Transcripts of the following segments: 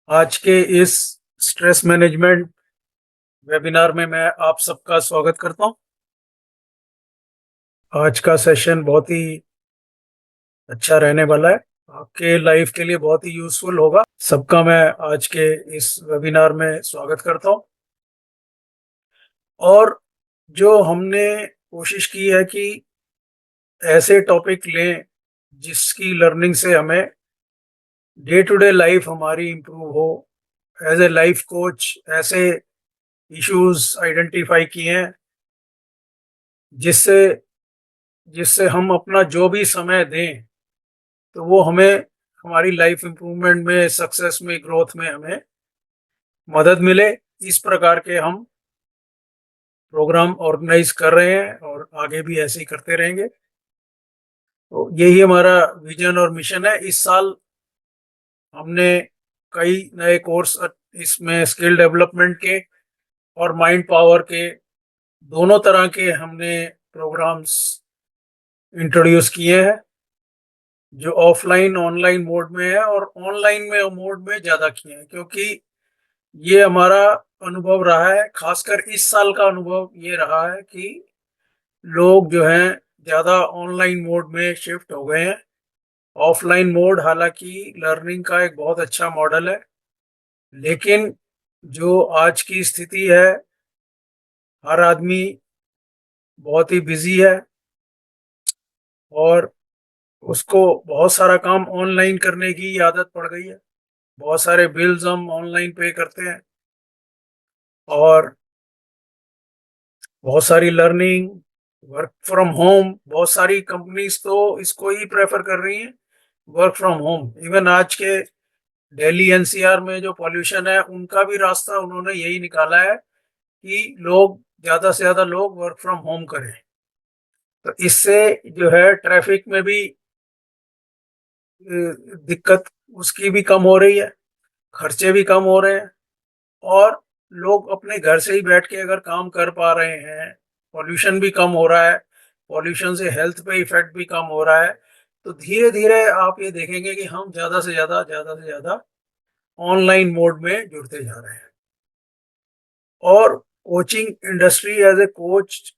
आज के इस स्ट्रेस मैनेजमेंट वेबिनार में मैं आप सबका स्वागत करता हूं। आज का सेशन बहुत ही अच्छा रहने वाला है, आपके लाइफ के लिए बहुत ही यूजफुल होगा। सबका मैं आज के इस वेबिनार में स्वागत करता हूं। और जो हमने कोशिश की है कि ऐसे टॉपिक लें जिसकी लर्निंग से हमें डे टू डे लाइफ हमारी इम्प्रूव हो। एज ए लाइफ कोच ऐसे इश्यूज आइडेंटिफाई किए हैं जिससे जिससे हम अपना जो भी समय दें तो वो हमें हमारी लाइफ इम्प्रूवमेंट में, सक्सेस में, ग्रोथ में हमें मदद मिले। इस प्रकार के हम प्रोग्राम ऑर्गेनाइज कर रहे हैं और आगे भी ऐसे ही करते रहेंगे। तो यही हमारा विजन और मिशन है। इस साल हमने कई नए कोर्स इसमें स्किल डेवलपमेंट के और माइंड पावर के दोनों तरह के हमने प्रोग्राम्स इंट्रोड्यूस किए हैं, जो ऑफलाइन ऑनलाइन मोड में है और ऑनलाइन में मोड में ज़्यादा किए हैं, क्योंकि ये हमारा अनुभव रहा है। खासकर इस साल का अनुभव ये रहा है कि लोग जो हैं ज़्यादा ऑनलाइन मोड में शिफ्ट हो गए हैं। ऑफलाइन मोड हालांकि लर्निंग का एक बहुत अच्छा मॉडल है, लेकिन जो आज की स्थिति है, हर आदमी बहुत ही बिजी है और उसको बहुत सारा काम ऑनलाइन करने की आदत पड़ गई है। बहुत सारे बिल्स हम ऑनलाइन पे करते हैं और बहुत सारी लर्निंग, वर्क फ्रॉम होम, बहुत सारी कंपनीज तो इसको ही प्रेफर कर रही हैं, वर्क फ्रॉम होम। इवन आज के दिल्ली एनसीआर में जो पॉल्यूशन है, उनका भी रास्ता उन्होंने यही निकाला है कि लोग ज़्यादा से ज़्यादा लोग वर्क फ्रॉम होम करें। तो इससे जो है ट्रैफिक में भी दिक्कत उसकी भी कम हो रही है, खर्चे भी कम हो रहे हैं और लोग अपने घर से ही बैठ के अगर काम कर पा रहे हैं, पॉल्यूशन भी कम हो रहा है, पॉल्यूशन से हेल्थ पे इफेक्ट भी कम हो रहा है। तो धीरे धीरे आप ये देखेंगे कि हम ज़्यादा से ज़्यादा ऑनलाइन मोड में जुड़ते जा रहे हैं। और coaching industry, as a coach,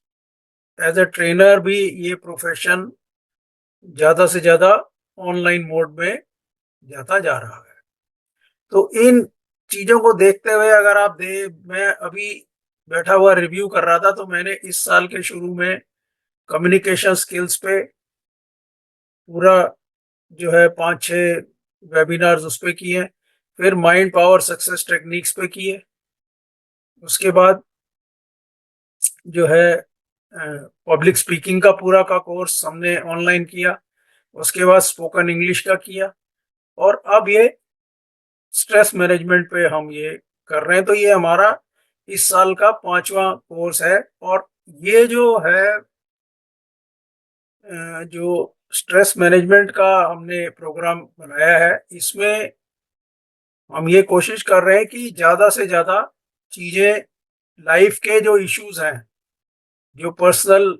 as a trainer भी ये प्रोफेशन ज़्यादा से ज़्यादा ऑनलाइन मोड में जाता जा रहा है। तो इन चीज़ों को देखते हुए अगर आप मैं अभी बैठा हुआ रिव्यू कर रहा था, तो मैंने इस साल के शुरू में कम्युनिकेशन स्किल्स पे पूरा जो है 5-6 वेबिनार्स उस पे किए। फिर माइंड पावर सक्सेस टेक्निक्स पे किए। उसके बाद जो है पब्लिक स्पीकिंग का पूरा का कोर्स हमने ऑनलाइन किया। उसके बाद स्पोकन इंग्लिश का किया और अब ये स्ट्रेस मैनेजमेंट पे हम ये कर रहे हैं। तो ये हमारा इस साल का 5वां कोर्स है। और ये जो है जो स्ट्रेस मैनेजमेंट का हमने प्रोग्राम बनाया है, इसमें हम ये कोशिश कर रहे हैं कि ज़्यादा से ज़्यादा चीज़ें, लाइफ के जो इश्यूज हैं, जो पर्सनल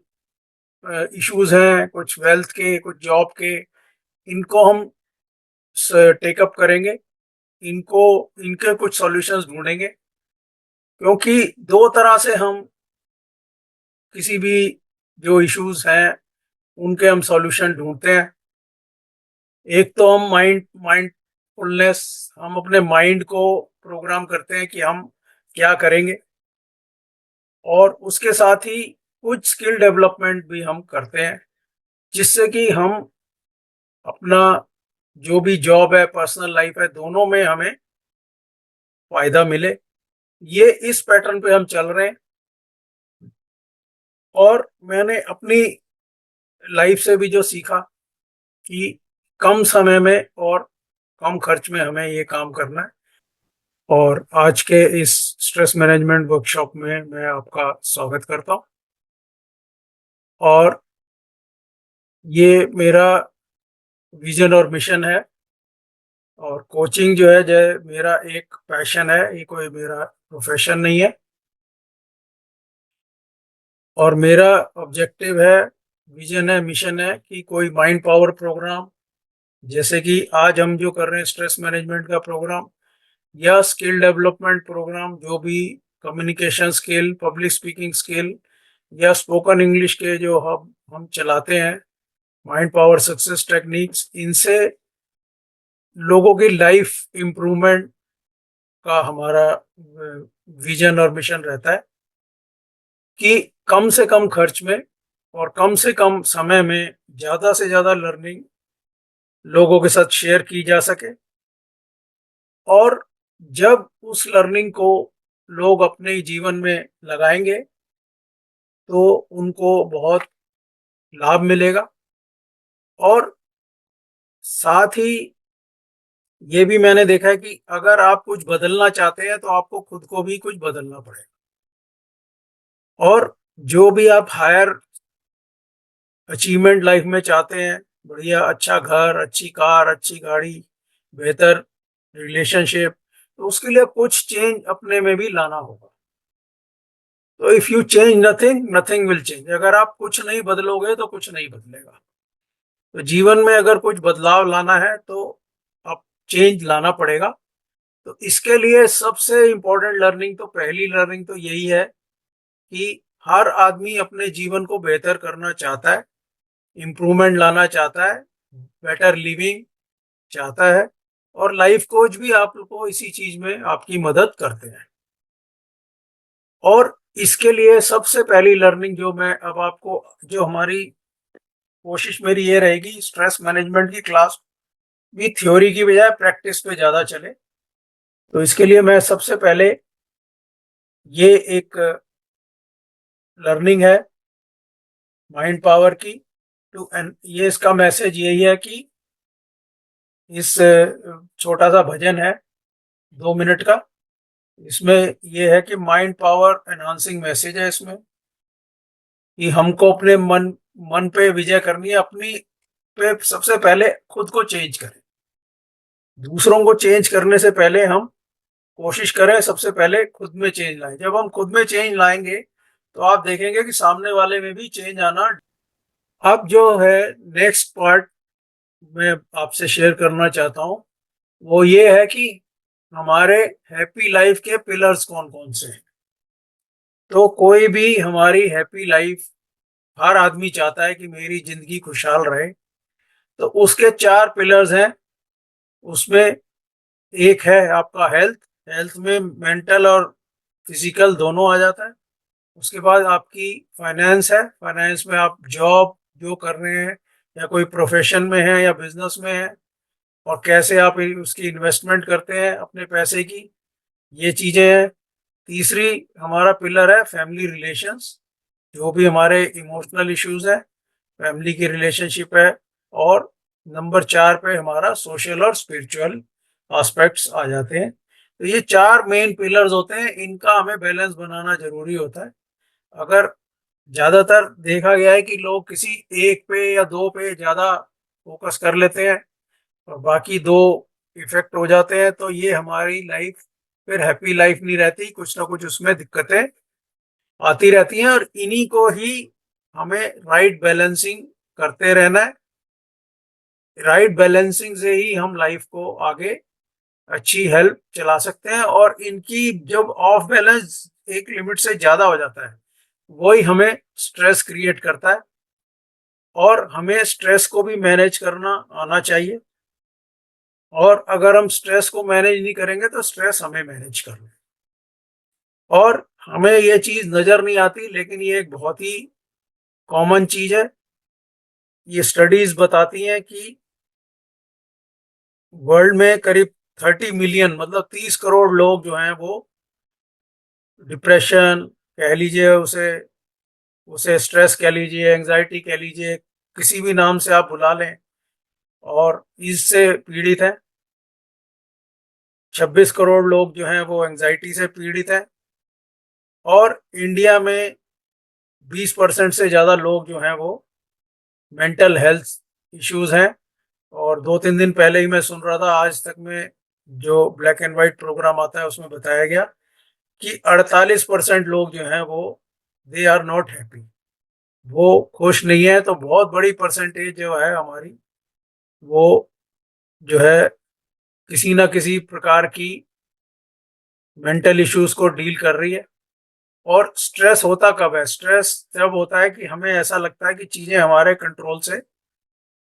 इश्यूज हैं, कुछ वेल्थ के, कुछ जॉब के, इनको हम टेकअप करेंगे। इनको इनके कुछ सॉल्यूशंस ढूंढेंगे, क्योंकि दो तरह से हम किसी भी जो इश्यूज हैं उनके हम सॉल्यूशन ढूंढते हैं। एक तो हम माइंडफुलनेस, हम अपने माइंड को प्रोग्राम करते हैं कि हम क्या करेंगे, और उसके साथ ही कुछ स्किल डेवलपमेंट भी हम करते हैं, जिससे कि हम अपना जो भी जॉब है, पर्सनल लाइफ है, दोनों में हमें फायदा मिले। ये इस पैटर्न पे हम चल रहे हैं। और मैंने अपनी लाइफ से भी जो सीखा कि कम समय में और कम खर्च में हमें ये काम करना है। और आज के इस स्ट्रेस मैनेजमेंट वर्कशॉप में मैं आपका स्वागत करता हूँ। और ये मेरा विजन और मिशन है। और कोचिंग जो है, जो मेरा एक पैशन है, ये कोई मेरा प्रोफेशन नहीं है। और मेरा ऑब्जेक्टिव है, विजन है, मिशन है कि कोई माइंड पावर प्रोग्राम, जैसे कि आज हम जो कर रहे हैं स्ट्रेस मैनेजमेंट का प्रोग्राम, या स्किल डेवलपमेंट प्रोग्राम, जो भी communication skill, public speaking skill या स्पोकन इंग्लिश के जो हम चलाते हैं, माइंड पावर सक्सेस टेक्निक्स, इनसे लोगों की लाइफ इम्प्रूवमेंट का हमारा विजन और मिशन रहता है कि कम से कम खर्च में और कम से कम समय में ज़्यादा से ज़्यादा लर्निंग लोगों के साथ शेयर की जा सके। और जब उस लर्निंग को लोग अपने जीवन में लगाएंगे तो उनको बहुत लाभ मिलेगा। और साथ ही ये भी मैंने देखा है कि अगर आप कुछ बदलना चाहते हैं तो आपको खुद को भी कुछ बदलना पड़ेगा। और जो भी आप हायर अचीवमेंट लाइफ में चाहते हैं, बढ़िया अच्छा घर, अच्छी कार, अच्छी गाड़ी, बेहतर रिलेशनशिप, तो उसके लिए कुछ चेंज अपने में भी लाना होगा। तो if you change nothing, nothing will change. अगर आप कुछ नहीं बदलोगे तो कुछ नहीं बदलेगा। तो जीवन में अगर कुछ बदलाव लाना है तो आप चेंज लाना पड़ेगा। तो इसके लिए सबसे इम्पोर्टेंट लर्निंग, तो पहली लर्निंग तो यही है कि हर आदमी अपने जीवन को बेहतर करना चाहता है, इम्प्रूवमेंट लाना चाहता है, बेटर लिविंग चाहता है। और लाइफ कोच भी आपको इसी चीज में आपकी मदद करते हैं। और इसके लिए सबसे पहली लर्निंग जो मैं अब आपको, जो हमारी कोशिश मेरी ये रहेगी, स्ट्रेस मैनेजमेंट की क्लास भी थ्योरी की बजाय प्रैक्टिस पे ज़्यादा चले। तो इसके लिए मैं सबसे पहले, ये एक लर्निंग है माइंड पावर की टू एन, ये इसका मैसेज यही है कि इस छोटा सा भजन है 2 मिनट का। इसमें ये है कि माइंड पावर एनहांसिंग मैसेज है इसमें, कि हमको अपने मन मन पे विजय करनी है। अपनी पे सबसे पहले खुद को चेंज करें। दूसरों को चेंज करने से पहले हम कोशिश करें सबसे पहले खुद में चेंज लाएं। जब हम खुद में चेंज लाएंगे तो आप देखेंगे कि सामने वाले में भी चेंज आना। अब जो है नेक्स्ट पार्ट मैं आपसे शेयर करना चाहता हूँ, वो ये है कि हमारे हैप्पी लाइफ के पिलर्स कौन कौन से हैं। तो कोई भी हमारी हैप्पी लाइफ, हर आदमी चाहता है कि मेरी जिंदगी खुशहाल रहे। तो उसके 4 पिलर्स हैं। उसमें एक है आपका हेल्थ। हेल्थ में मेंटल और फिजिकल दोनों आ जाता है। उसके बाद आपकी फाइनेंस है। फाइनेंस में आप जॉब जो कर रहे हैं या कोई प्रोफेशन में है या बिजनेस में है, और कैसे आप उसकी इन्वेस्टमेंट करते हैं अपने पैसे की, ये चीज़ें हैं। तीसरी हमारा पिलर है फैमिली रिलेशंस, जो भी हमारे इमोशनल इश्यूज है, फैमिली की रिलेशनशिप है। और नंबर 4 पे हमारा सोशल और स्पिरिचुअल एस्पेक्ट्स आ जाते हैं। तो ये 4 मेन पिलर्स होते हैं, इनका हमें बैलेंस बनाना जरूरी होता है। अगर ज्यादातर देखा गया है कि लोग किसी एक पे या दो पे ज्यादा फोकस कर लेते हैं और बाकी दो इफेक्ट हो जाते हैं, तो ये हमारी लाइफ फिर हैप्पी लाइफ नहीं रहती। कुछ ना कुछ उसमें दिक्कतें आती रहती हैं, और इन्हीं को ही हमें राइट बैलेंसिंग करते रहना है। राइट बैलेंसिंग से ही हम लाइफ को आगे अच्छी हेल्प चला सकते हैं। और इनकी जब ऑफ बैलेंस एक लिमिट से ज्यादा हो जाता है, वही हमें स्ट्रेस क्रिएट करता है। और हमें स्ट्रेस को भी मैनेज करना आना चाहिए। और अगर हम स्ट्रेस को मैनेज नहीं करेंगे तो स्ट्रेस हमें मैनेज करना है। और हमें ये चीज नजर नहीं आती, लेकिन ये एक बहुत ही कॉमन चीज है। ये स्टडीज बताती हैं कि वर्ल्ड में करीब 30 मिलियन, मतलब 30 करोड़ लोग जो हैं वो डिप्रेशन कह लीजिए, उसे उसे स्ट्रेस कह लीजिए, एंजाइटी कह लीजिए, किसी भी नाम से आप बुला लें, और इससे पीड़ित हैं। 26 करोड़ लोग जो हैं वो एंजाइटी से पीड़ित हैं। और इंडिया में 20% से ज़्यादा लोग जो हैं वो मेंटल हेल्थ इश्यूज हैं। और 2-3 दिन पहले ही मैं सुन रहा था, आज तक में जो ब्लैक एंड वाइट प्रोग्राम आता है उसमें बताया गया कि 48% लोग जो हैं वो दे आर नॉट हैप्पी, वो खुश नहीं है। तो बहुत बड़ी परसेंटेज जो है हमारी, वो जो है किसी ना किसी प्रकार की मेंटल इश्यूज को डील कर रही है। और स्ट्रेस होता कब है? स्ट्रेस जब होता है कि हमें ऐसा लगता है कि चीजें हमारे कंट्रोल से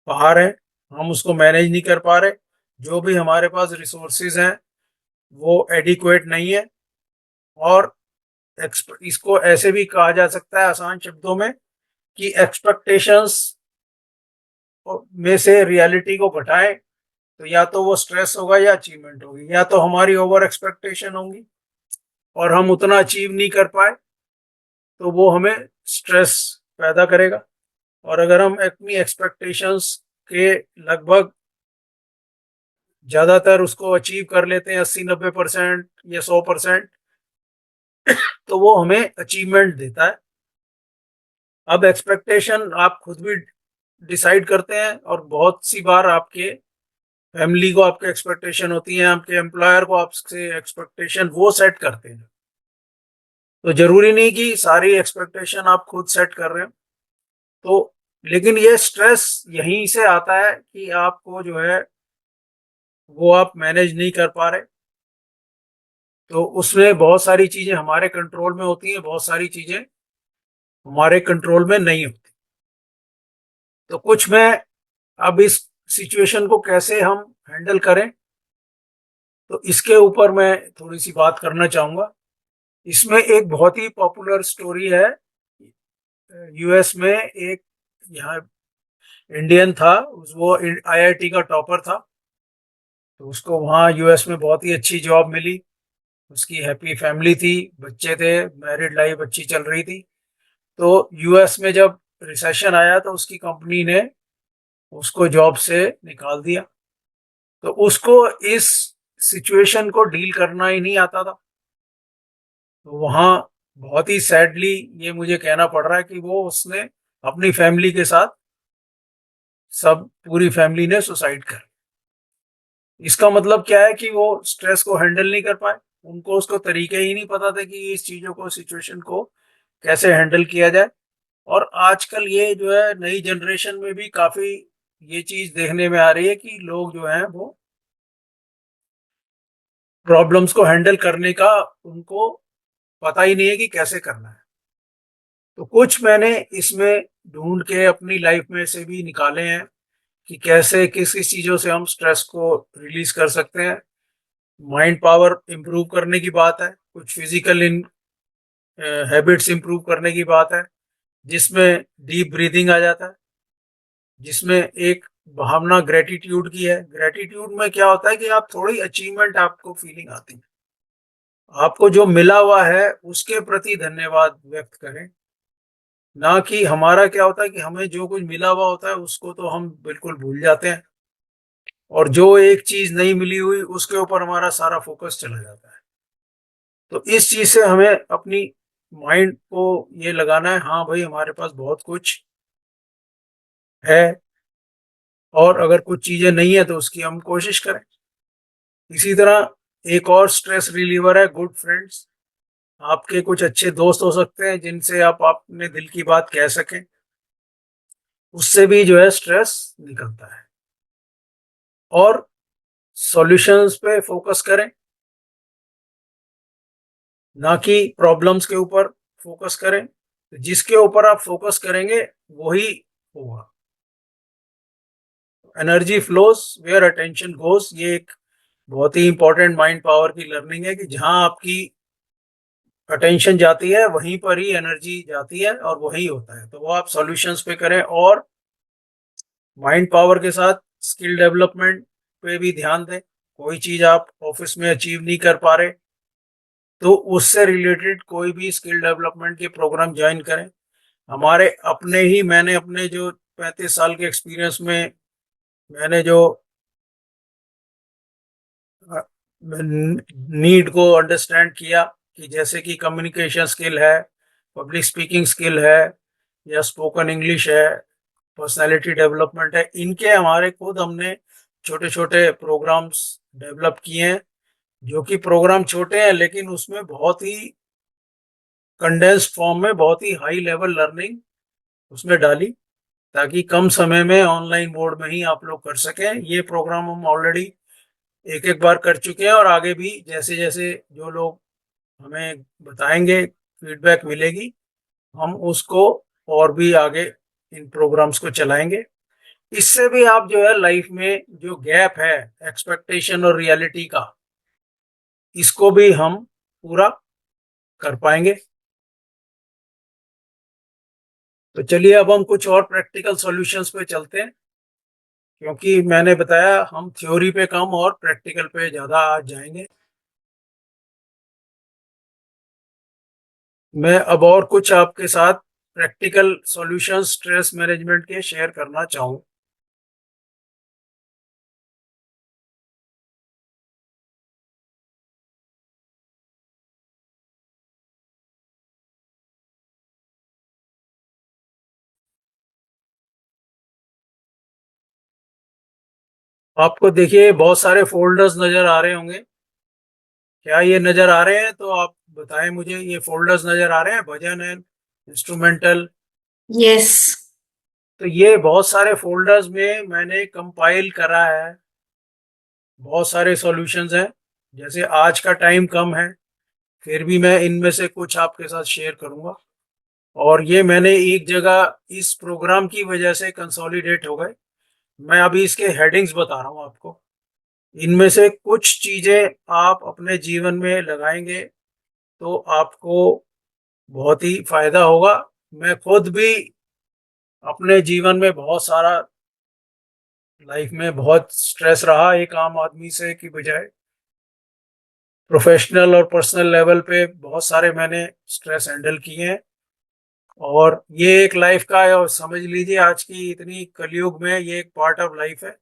बाहर हैं, हम उसको मैनेज नहीं कर पा रहे, जो भी हमारे पास रिसोर्सेज हैं वो एडिक्वेट नहीं है। और इसको ऐसे भी कहा जा सकता है आसान शब्दों में कि एक्सपेक्टेशंस में से रियलिटी को घटाएं, तो या तो वो स्ट्रेस होगा या अचीवमेंट होगी। या तो हमारी ओवर एक्सपेक्टेशन होंगी और हम उतना अचीव नहीं कर पाए तो वो हमें स्ट्रेस पैदा करेगा। और अगर हम अपनी एक्सपेक्टेशंस के लगभग ज्यादातर उसको अचीव कर लेते हैं 80-90% या 100%, तो वो हमें अचीवमेंट देता है। अब एक्सपेक्टेशन आप खुद भी डिसाइड करते हैं और बहुत सी बार आपके फैमिली को आपके एक्सपेक्टेशन होती है, आपके एम्प्लॉयर को आपसे एक्सपेक्टेशन वो सेट करते हैं। तो जरूरी नहीं कि सारी एक्सपेक्टेशन आप खुद सेट कर रहे हो। तो लेकिन ये स्ट्रेस यहीं से आता है कि आपको जो है वो आप मैनेज नहीं कर पा रहे। तो उसमें बहुत सारी चीजें हमारे कंट्रोल में होती हैं, बहुत सारी चीजें हमारे कंट्रोल में नहीं होती। तो कुछ मैं अब इस सिचुएशन को कैसे हम हैंडल करें, तो इसके ऊपर मैं थोड़ी सी बात करना चाहूंगा। इसमें एक बहुत ही पॉपुलर स्टोरी है। यूएस में एक यहाँ इंडियन था, वो आईआईटी का टॉपर था। तो उसको वहाँ यूएस में बहुत ही अच्छी जॉब मिली, उसकी हैप्पी फैमिली थी, बच्चे थे, मैरिड लाइफ अच्छी चल रही थी। तो यूएस में जब रिसेशन आया तो उसकी कंपनी ने उसको जॉब से निकाल दिया। तो उसको इस सिचुएशन को डील करना ही नहीं आता था। तो वहाँ बहुत ही सैडली ये मुझे कहना पड़ रहा है कि वो उसने अपनी फैमिली के साथ, सब पूरी फैमिली ने सुसाइड कर। इसका मतलब क्या है कि वो स्ट्रेस को हैंडल नहीं कर पाए, उनको उसको तरीके ही नहीं पता थे कि इस चीजों को, सिचुएशन को कैसे हैंडल किया जाए। और आजकल ये जो है नई जनरेशन में भी काफी ये चीज देखने में आ रही है कि लोग जो हैं वो प्रॉब्लम्स को हैंडल करने का उनको पता ही नहीं है कि कैसे करना है। तो कुछ मैंने इसमें ढूंढ के अपनी लाइफ में से भी निकाले हैं कि कैसे किस किस चीज़ों से हम स्ट्रेस को रिलीज कर सकते हैं। माइंड पावर इंप्रूव करने की बात है, कुछ फिजिकल इन हैबिट्स इंप्रूव करने की बात है, जिसमें डीप ब्रीदिंग आ जाता है, जिसमें एक भावना ग्रेटिट्यूड की है। ग्रेटिट्यूड में क्या होता है कि आप थोड़ी अचीवमेंट, आपको फीलिंग आती है, आपको जो मिला हुआ है उसके प्रति धन्यवाद व्यक्त करें। ना कि हमारा क्या होता है कि हमें जो कुछ मिला हुआ होता है उसको तो हम बिल्कुल भूल जाते हैं, और जो एक चीज नहीं मिली हुई उसके ऊपर हमारा सारा फोकस चला जाता है। तो इस चीज से हमें अपनी माइंड को ये लगाना है, हाँ भाई हमारे पास बहुत कुछ है, और अगर कुछ चीजें नहीं है तो उसकी हम कोशिश करें। इसी तरह एक और स्ट्रेस रिलीवर है गुड फ्रेंड्स। आपके कुछ अच्छे दोस्त हो सकते हैं जिनसे आप अपने दिल की बात कह सकें, उससे भी जो है स्ट्रेस निकलता है। और सॉल्यूशंस पे फोकस करें, ना कि प्रॉब्लम्स के ऊपर फोकस करें। जिसके ऊपर आप फोकस करेंगे वही होगा। Energy flows where attention goes, ये एक बहुत ही इंपॉर्टेंट माइंड पावर की लर्निंग है कि जहां आपकी अटेंशन जाती है वहीं पर ही एनर्जी जाती है और वही होता है। तो वो आप सॉल्यूशंस पे करें, और माइंड पावर के साथ स्किल डेवलपमेंट पे भी ध्यान दें। कोई चीज आप ऑफिस में अचीव नहीं कर पा रहे तो उससे रिलेटेड कोई भी स्किल डेवलपमेंट के प्रोग्राम ज्वाइन करें। हमारे अपने ही, मैंने अपने जो 35 साल के एक्सपीरियंस में मैंने जो नीड को अंडरस्टैंड किया कि जैसे कि कम्युनिकेशन स्किल है, पब्लिक स्पीकिंग स्किल है, या स्पोकन इंग्लिश है, पर्सनालिटी डेवलपमेंट है, इनके हमारे खुद हमने छोटे छोटे प्रोग्राम्स डेवलप किए हैं। जो कि प्रोग्राम छोटे हैं लेकिन उसमें बहुत ही कंडेंस्ड फॉर्म में बहुत ही हाई लेवल लर्निंग उसमें डाली, ताकि कम समय में ऑनलाइन मोड में ही आप लोग कर सकें। ये प्रोग्राम हम ऑलरेडी एक एक बार कर चुके हैं, और आगे भी जैसे जैसे जो लोग हमें बताएंगे, फीडबैक मिलेगी, हम उसको और भी आगे इन प्रोग्राम्स को चलाएंगे। इससे भी आप जो है लाइफ में जो गैप है एक्सपेक्टेशन और रियलिटी का, इसको भी हम पूरा कर पाएंगे। तो चलिए अब हम कुछ और प्रैक्टिकल सॉल्यूशंस पे चलते हैं, क्योंकि मैंने बताया हम थ्योरी पे कम और प्रैक्टिकल पे ज़्यादा आज जाएंगे। मैं अब और कुछ आपके साथ प्रैक्टिकल सॉल्यूशंस स्ट्रेस मैनेजमेंट के शेयर करना चाहूँ। आपको देखिए बहुत सारे फोल्डर्स नज़र आ रहे होंगे। क्या ये नज़र आ रहे हैं? तो आप बताएं मुझे, ये फोल्डर्स नज़र आ रहे हैं, भजन है, इंस्ट्रूमेंटल। यस। तो ये बहुत सारे फोल्डर्स में मैंने कंपाइल करा है, बहुत सारे सॉल्यूशंस हैं। जैसे आज का टाइम कम है, फिर भी मैं इनमें से कुछ आपके साथ शेयर करूंगा। और ये मैंने एक जगह इस प्रोग्राम की वजह से कंसोलिडेट हो गए। मैं अभी इसके हेडिंग्स बता रहा हूँ आपको। इनमें से कुछ चीजें आप अपने जीवन में लगाएंगे तो आपको बहुत ही फायदा होगा। मैं खुद भी अपने जीवन में बहुत सारा, लाइफ में बहुत स्ट्रेस रहा एक आम आदमी से की बजाय, प्रोफेशनल और पर्सनल लेवल पे बहुत सारे मैंने स्ट्रेस हैंडल किए हैं। और ये एक लाइफ का है, और समझ लीजिए आज की इतनी कलयुग में ये एक पार्ट ऑफ लाइफ है।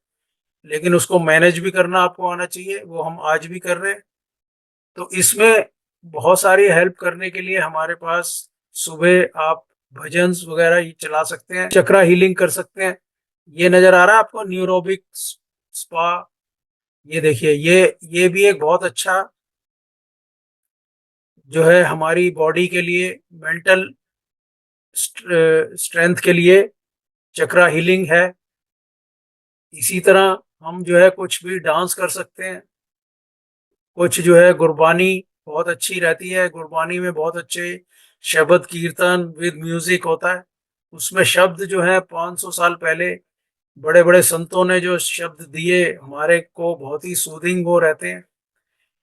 लेकिन उसको मैनेज भी करना आपको आना चाहिए, वो हम आज भी कर रहे हैं। तो इसमें बहुत सारी हेल्प करने के लिए हमारे पास सुबह आप भजन वगैरह ये चला सकते हैं, चक्रा हीलिंग कर सकते हैं। ये नजर आ रहा है आपको, न्यूरोबिक स्पा। ये देखिए, ये भी एक बहुत अच्छा जो है हमारी बॉडी के लिए, मेंटल स्ट्रेंथ के लिए चक्रा हीलिंग है। इसी तरह हम जो है कुछ भी डांस कर सकते हैं। कुछ जो है गुरबानी बहुत अच्छी रहती है, गुरबानी में बहुत अच्छे शब्द कीर्तन विद म्यूजिक होता है। उसमें शब्द जो है 500 साल पहले बड़े बड़े संतों ने जो शब्द दिए हमारे को, बहुत ही सूदिंग वो रहते हैं।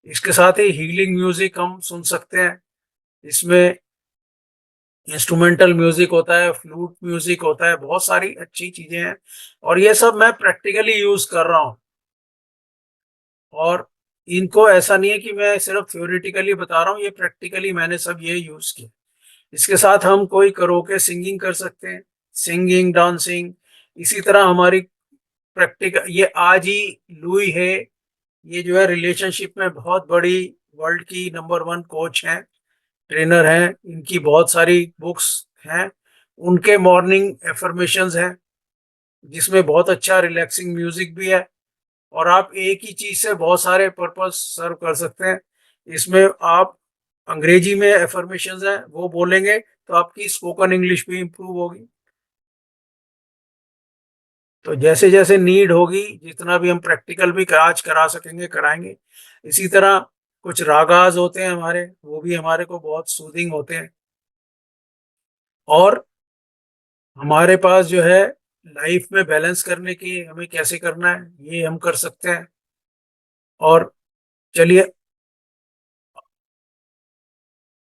इसके साथ ही हीलिंग म्यूजिक हम सुन सकते हैं। इसमें इंस्ट्रूमेंटल म्यूजिक होता है, फ्लूट म्यूजिक होता है, बहुत सारी अच्छी चीजें हैं। और ये सब मैं प्रैक्टिकली यूज कर रहा हूँ। और इनको ऐसा नहीं है कि मैं सिर्फ थ्योरेटिकली बता रहा हूँ, ये प्रैक्टिकली मैंने सब ये यूज किया। इसके साथ हम कोई करोके सिंगिंग कर सकते हैं, सिंगिंग डांसिंग। इसी तरह हमारी प्रैक्टिकल, ये आज ही लुई है, ये जो है रिलेशनशिप में बहुत बड़ी, वर्ल्ड की नंबर 1 कोच हैं, ट्रेनर हैं। इनकी बहुत सारी बुक्स हैं। उनके मॉर्निंग एफर्मेशंस हैं, जिसमें बहुत अच्छा रिलैक्सिंग म्यूजिक भी है। और आप एक ही चीज से बहुत सारे पर्पस सर्व कर सकते हैं। इसमें आप अंग्रेजी में एफर्मेशंस हैं वो बोलेंगे तो आपकी स्पोकन इंग्लिश भी इम्प्रूव होगी। तो जैसे जैसे नीड होगी, जितना भी हम प्रैक्टिकल भी आज करा सकेंगे कराएंगे। इसी तरह कुछ रागाज होते हैं हमारे, वो भी हमारे को बहुत सूदिंग होते हैं। और हमारे पास जो है लाइफ में बैलेंस करने की, हमें कैसे करना है ये हम कर सकते हैं। और चलिए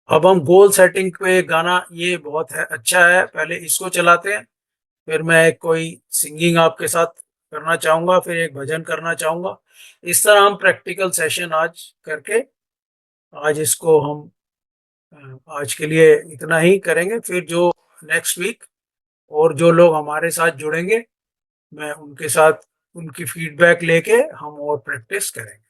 अब हम गोल सेटिंग पे गाना, ये बहुत है अच्छा है, पहले इसको चलाते हैं। फिर मैं एक कोई सिंगिंग आपके साथ करना चाहूंगा, फिर एक भजन करना चाहूंगा। इस तरह हम प्रैक्टिकल सेशन आज करके, आज इसको हम आज के लिए इतना ही करेंगे। फिर जो नेक्स्ट वीक और जो लोग हमारे साथ जुड़ेंगे, मैं उनके साथ उनकी फीडबैक लेके हम और प्रैक्टिस करेंगे।